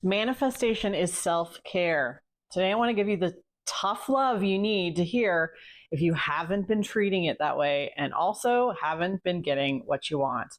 Manifestation is self-care. Today, I want to give you the tough love you need to hear if you haven't been treating it that way and also haven't been getting what you want.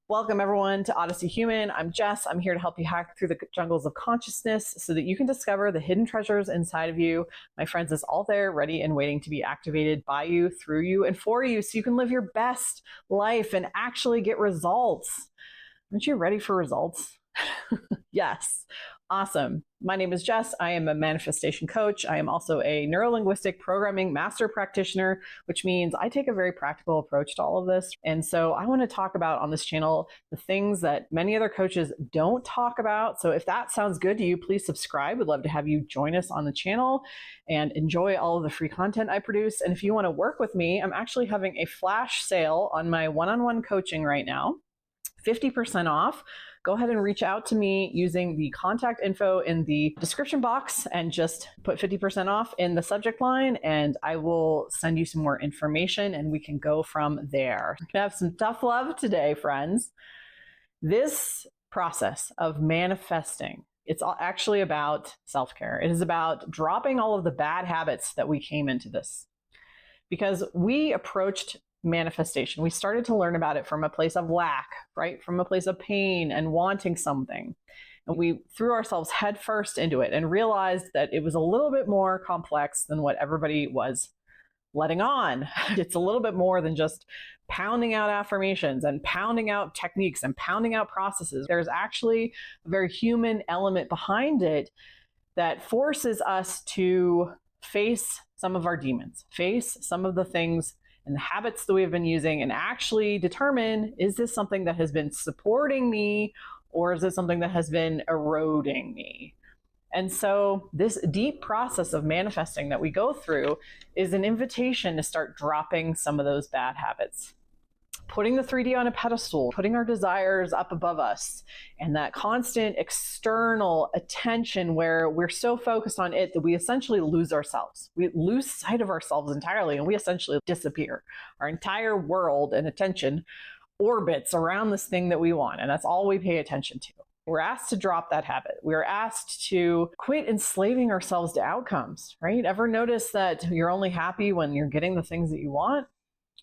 Welcome, everyone, to Odyssey Human. I'm Jess. I'm here to help you hack through the jungles of consciousness so that you can discover the hidden treasures inside of you. My friends, is all there, ready and waiting to be activated by you, through you, and for you so you can live your best life and actually get results. Aren't you ready for results? Yes. Awesome. My name is Jess. I am a manifestation coach. I am also a neuro-linguistic programming master practitioner, which means I take a very practical approach to all of this. And so I want to talk about on this channel the things that many other coaches don't talk about. So if that sounds good to you, please subscribe. We'd love to have you join us on the channel and enjoy all of the free content I produce. And if you want to work with me, I'm actually having a flash sale on my one-on-one coaching right now. 50% off. Go ahead and reach out to me using the contact info in the description box and just put 50% off in the subject line, and I will send you some more information and we can go from there. We're gonna have some tough love today, friends. This process of manifesting, it's actually about self-care. It is about dropping all of the bad habits that we came into this. Because we approached manifestation. We started to learn about it from a place of lack, right? From a place of pain and wanting something. And we threw ourselves headfirst into it and realized that it was a little bit more complex than what everybody was letting on. It's a little bit more than just pounding out affirmations and pounding out techniques and pounding out processes. There's actually a very human element behind it that forces us to face some of our demons, face some of the things and the habits that we have been using, and actually determine, is this something that has been supporting me or is it something that has been eroding me? And so this deep process of manifesting that we go through is an invitation to start dropping some of those bad habits. Putting the 3D on a pedestal, putting our desires up above us, and that constant external attention where we're so focused on it that we essentially lose ourselves. We lose sight of ourselves entirely and we essentially disappear. Our entire world and attention orbits around this thing that we want, and that's all we pay attention to. We're asked to drop that habit. We're asked to quit enslaving ourselves to outcomes, right? Ever notice that you're only happy when you're getting the things that you want?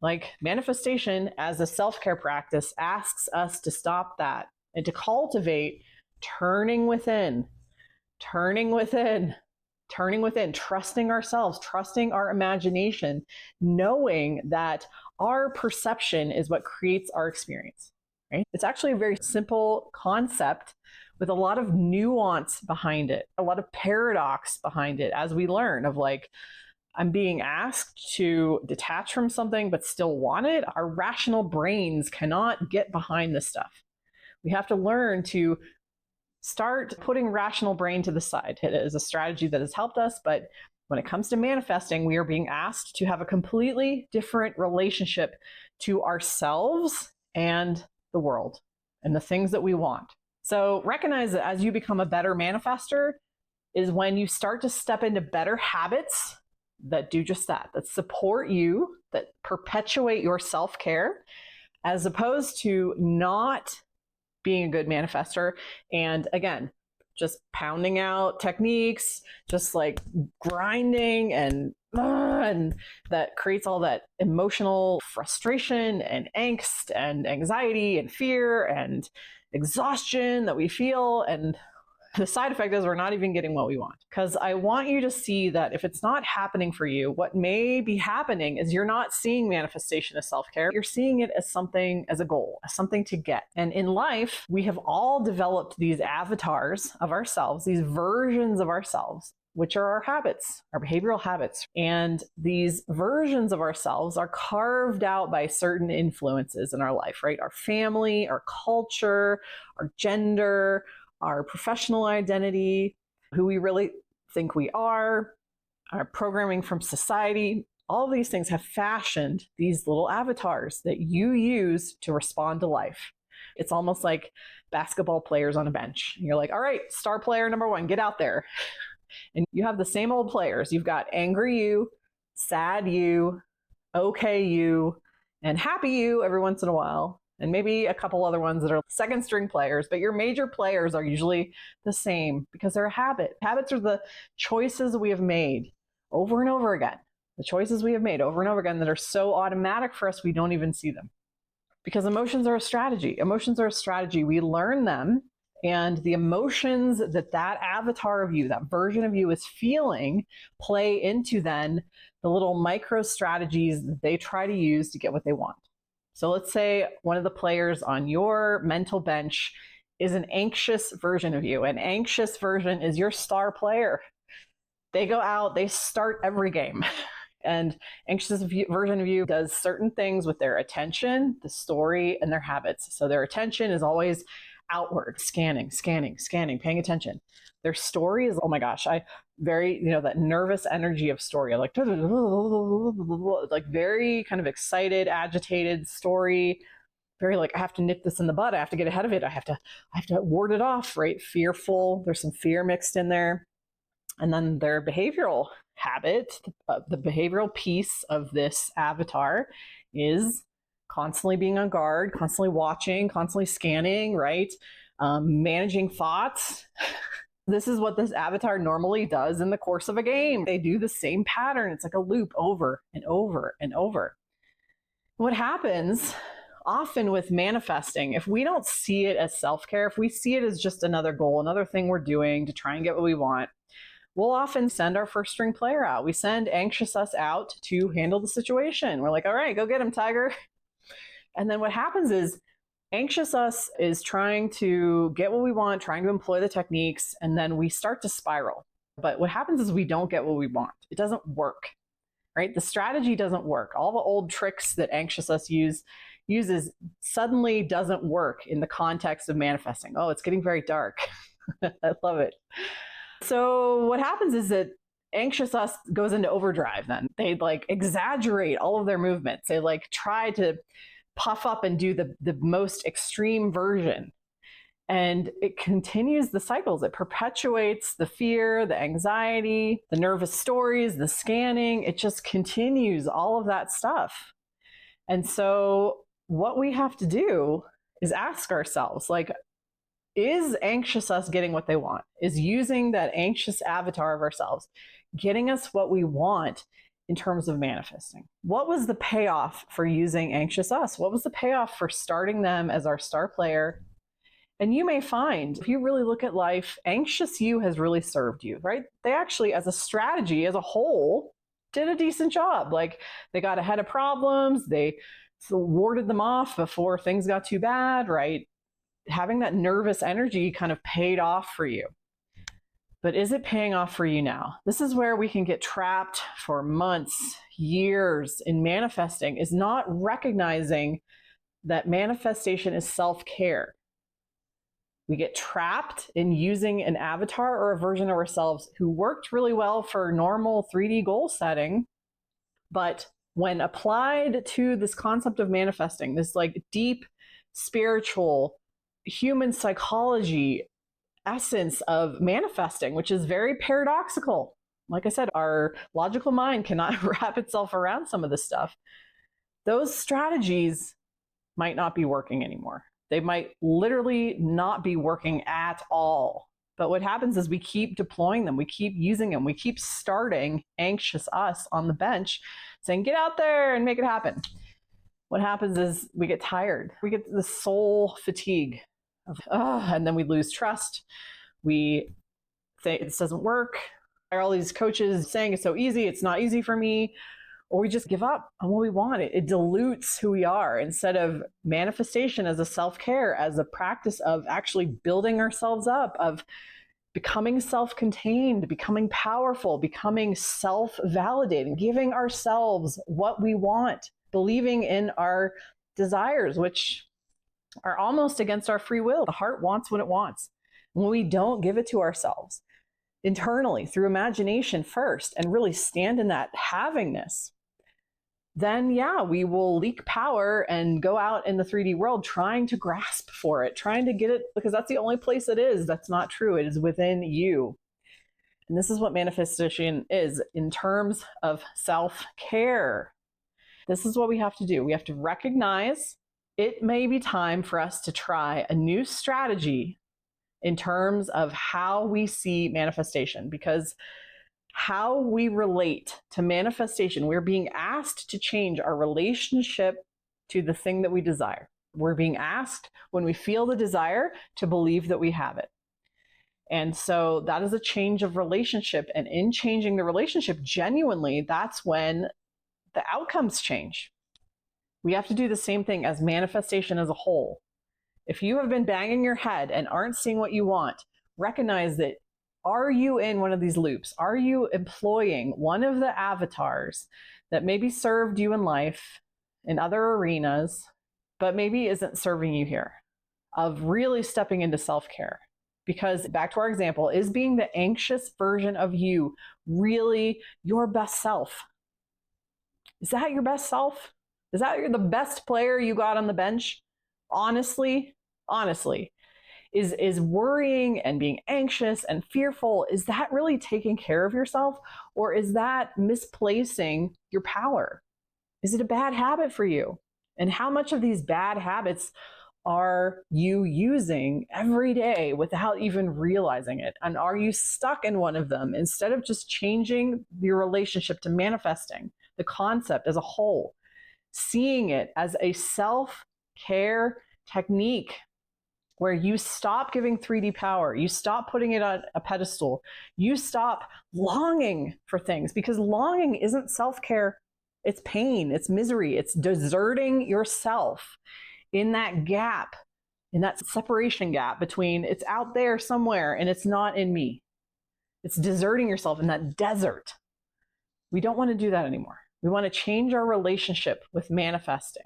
Like, manifestation as a self-care practice asks us to stop that and to cultivate turning within, trusting ourselves, trusting our imagination, knowing that our perception is what creates our experience, right? It's actually a very simple concept with a lot of nuance behind it, a lot of paradox behind it as we learn of like, I'm being asked to detach from something but still want it. Our rational brains cannot get behind this stuff. We have to learn to start putting rational brain to the side. It is a strategy that has helped us, but when it comes to manifesting, we are being asked to have a completely different relationship to ourselves and the world and the things that we want. So recognize that as you become a better manifester is when you start to step into better habits that do just that, that support you, that perpetuate your self-care, as opposed to not being a good manifester. And again, just pounding out techniques, just like grinding and that creates all that emotional frustration and angst and anxiety and fear and exhaustion that we feel. And the side effect is we're not even getting what we want. Because I want you to see that if it's not happening for you, what may be happening is you're not seeing manifestation as self-care. You're seeing it as something, as a goal, as something to get. And in life, we have all developed these avatars of ourselves, these versions of ourselves, which are our habits, our behavioral habits. And these versions of ourselves are carved out by certain influences in our life, right? Our family, our culture, our gender, our professional identity, who we really think we are, our programming from society. All these things have fashioned these little avatars that you use to respond to life. It's almost like basketball players on a bench. You're like, all right, star player number one, get out there. And you have the same old players. You've got angry you, sad you, okay you, and happy you every once in a while. and maybe a couple other ones that are second string players, but your major players are usually the same because they're a habit. Habits are the choices we have made over and over again. The choices we have made over and over again that are so automatic for us, we don't even see them. Because emotions are a strategy. Emotions are a strategy. We learn them, and the emotions that avatar of you, that version of you is feeling, play into then the little micro strategies that they try to use to get what they want. So let's say one of the players on your mental bench is an anxious version of you. An anxious version is your star player. They go out, they start every game. And anxious version of you does certain things with their attention, the story, and their habits. So their attention is always outward, scanning, paying attention. Their story is, oh my gosh, that nervous energy of story, like very kind of excited, agitated story, very like, I have to nip this in the bud. I have to get ahead of it. I have to ward it off, right? Fearful. There's some fear mixed in there. And then their behavioral habit, the behavioral piece of this avatar is constantly being on guard, constantly watching, constantly scanning, right? Managing thoughts. This is what this avatar normally does in the course of a game. They do the same pattern. It's like a loop over and over and over. What happens often with manifesting, if we don't see it as self-care, if we see it as just another goal, another thing we're doing to try and get what we want, we'll often send our first string player out. We send anxious us out to handle the situation. We're like, all right, go get him, tiger. And then what happens is anxious us is trying to get what we want, trying to employ the techniques, and then we start to spiral. But what happens is we don't get what we want. It doesn't work, right? The strategy doesn't work. All the old tricks that anxious us uses suddenly doesn't work in the context of manifesting. Oh, it's getting very dark. I love it. So what happens is that anxious us goes into overdrive then. They like exaggerate all of their movements. They like try to puff up and do the most extreme version. And it continues the cycles. It perpetuates the fear, the anxiety, the nervous stories, the scanning. It just continues all of that stuff. And so what we have to do is ask ourselves, like, is anxious us getting what they want? Is using that anxious avatar of ourselves getting us what we want in terms of manifesting? What was the payoff for using anxious us? What was the payoff for starting them as our star player? And you may find, if you really look at life, anxious you has really served you, right? They actually, as a strategy, as a whole, did a decent job. Like, they got ahead of problems. They warded them off before things got too bad, right? Having that nervous energy kind of paid off for you. But is it paying off for you now? This is where we can get trapped for months, years in manifesting, is not recognizing that manifestation is self-care. We get trapped in using an avatar or a version of ourselves who worked really well for normal 3D goal setting, but when applied to this concept of manifesting, this like deep spiritual human psychology essence of manifesting, which is very paradoxical. Like I said, our logical mind cannot wrap itself around some of this stuff. Those strategies might not be working anymore. They might literally not be working at all. But what happens is we keep deploying them. We keep using them. We keep starting anxious us on the bench saying, get out there and make it happen. What happens is we get tired. We get the soul fatigue. And then we lose trust. We think this doesn't work. All these coaches saying it's so easy. It's not easy for me. Or we just give up on what we want. It dilutes who we are instead of manifestation as a self-care, as a practice of actually building ourselves up, of becoming self-contained, becoming powerful, becoming self-validating, giving ourselves what we want, believing in our desires, which are almost against our free will. The heart wants what it wants. When we don't give it to ourselves internally through imagination first and really stand in that havingness, then yeah, we will leak power and go out in the 3D world trying to grasp for it, trying to get it, because that's the only place it is. That's not true. It is within you. And this is what manifestation is in terms of self-care. This is what we have to do. We have to recognize it may be time for us to try a new strategy in terms of how we see manifestation, because how we relate to manifestation, we're being asked to change our relationship to the thing that we desire. We're being asked, when we feel the desire, to believe that we have it. And so that is a change of relationship. And in changing the relationship genuinely, that's when the outcomes change. We have to do the same thing as manifestation as a whole. If you have been banging your head and aren't seeing what you want, recognize that, are you in one of these loops? Are you employing one of the avatars that maybe served you in life in other arenas, but maybe isn't serving you here, of really stepping into self-care? Because back to our example, is being the anxious version of you really your best self? Is that your best self? Is that the best player you got on the bench? Honestly, is worrying and being anxious and fearful, is that really taking care of yourself? Or is that misplacing your power? Is it a bad habit for you? And how much of these bad habits are you using every day without even realizing it? And are you stuck in one of them instead of just changing your relationship to manifesting the concept as a whole, seeing it as a self-care technique where you stop giving 3D power, you stop putting it on a pedestal, you stop longing for things, because longing isn't self-care. It's pain, it's misery, it's deserting yourself in that gap, in that separation gap between it's out there somewhere and it's not in me. It's deserting yourself in that desert. We don't want to do that anymore. We want to change our relationship with manifesting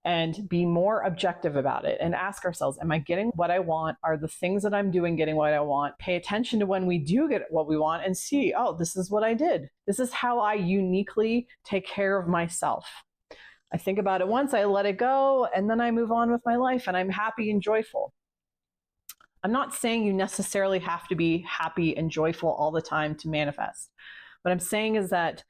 and be more objective about it and ask ourselves, am I getting what I want? Are the things that I'm doing getting what I want? Pay attention to when we do get what we want and see, oh, this is what I did. This is how I uniquely take care of myself. I think about it once, I let it go, and then I move on with my life and I'm happy and joyful. I'm not saying you necessarily have to be happy and joyful all the time to manifest. What I'm saying is that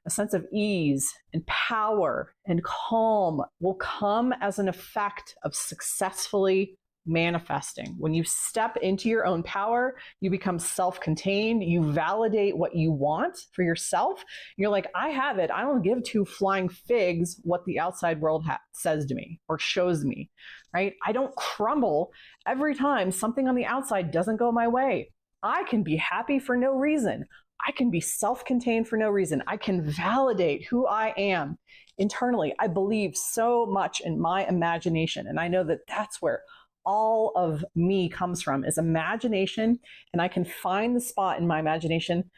a sense of ease and power and calm will come as an effect of successfully manifesting. When you step into your own power, you become self-contained, you validate what you want for yourself. You're like, I have it. I don't give two flying figs what the outside world says to me or shows me, right? I don't crumble every time something on the outside doesn't go my way. I can be happy for no reason. I can be self-contained for no reason. I can validate who I am internally. I believe so much in my imagination. And I know that that's where all of me comes from, is imagination. And I can find the spot in my imagination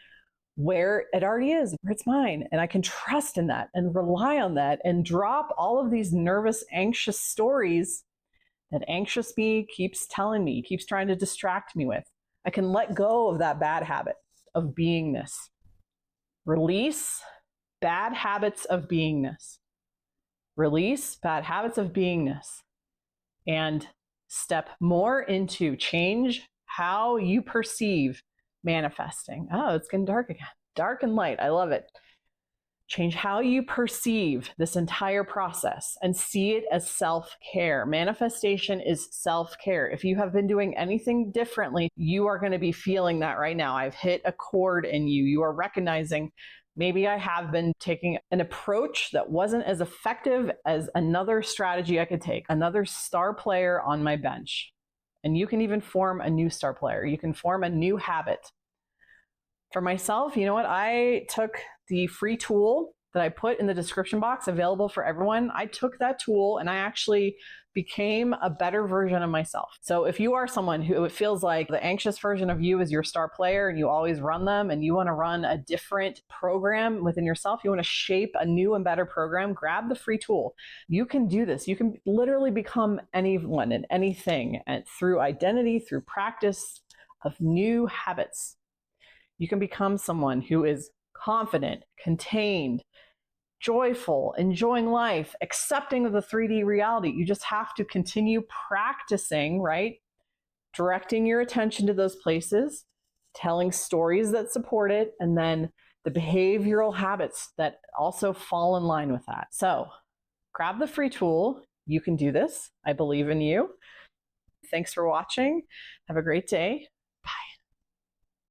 where it already is, where it's mine. And I can trust in that and rely on that and drop all of these nervous, anxious stories that anxious me keeps telling me, keeps trying to distract me with. I can let go of that bad habit of beingness. Release bad habits of beingness. Release bad habits of beingness. And step more into change how you perceive manifesting. Oh, it's getting dark again. Dark and light. I love it. Change how you perceive this entire process and see it as self-care. Manifestation is self-care. If you have been doing anything differently, you are going to be feeling that right now. I've hit a chord in you. You are recognizing, maybe I have been taking an approach that wasn't as effective as another strategy I could take, another star player on my bench. And you can even form a new star player. You can form a new habit. For myself, you know what? I took the free tool that I put in the description box, available for everyone. I took that tool and I actually became a better version of myself. So if you are someone who it feels like the anxious version of you is your star player and you always run them, and you want to run a different program within yourself, you want to shape a new and better program, grab the free tool. You can do this. You can literally become anyone and anything, and through identity, through practice of new habits. You can become someone who is confident, contained, joyful, enjoying life, accepting of the 3D reality. You just have to continue practicing, right? Directing your attention to those places, telling stories that support it, and then the behavioral habits that also fall in line with that. So grab the free tool. You can do this. I believe in you. Thanks for watching. Have a great day.